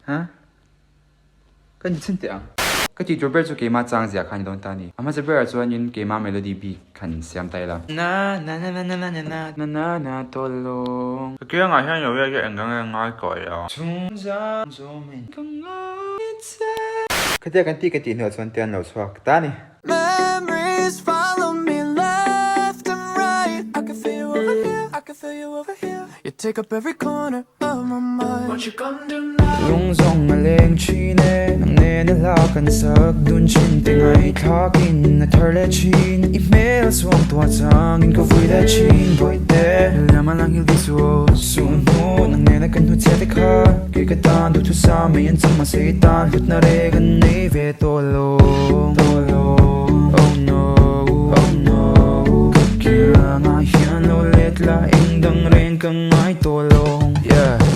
hả cái gì xin tiện cái chị Robert cho cái mà trang gì khăn đông ta nè mà sẽ bây giờ nhìn cái mà melody beat khăn xem tay là na na na na na na na na na na to long cái ngày hôm nay cái anh đang nghe coi à cái tiền nữa xuân tiền nào xóa ta nè Memories follow me left and right. I can feel you over here, I can feel you over here. You take up every corner of my mind. What you gonna do now? Lung zong a leng chi ne nang ne na la kan sak dun chin te ngai thak in na thar le chin I me suang tua chang in ko vui le chin boy te lama lang hil disu sun ho nang ne na kan hu che te kha ke ka tan du thu sa me en chang ma se tan lut na re gan nei ve to lo oh no ka kira nga hian lo let la eng dang ren ka ngai to lo yeah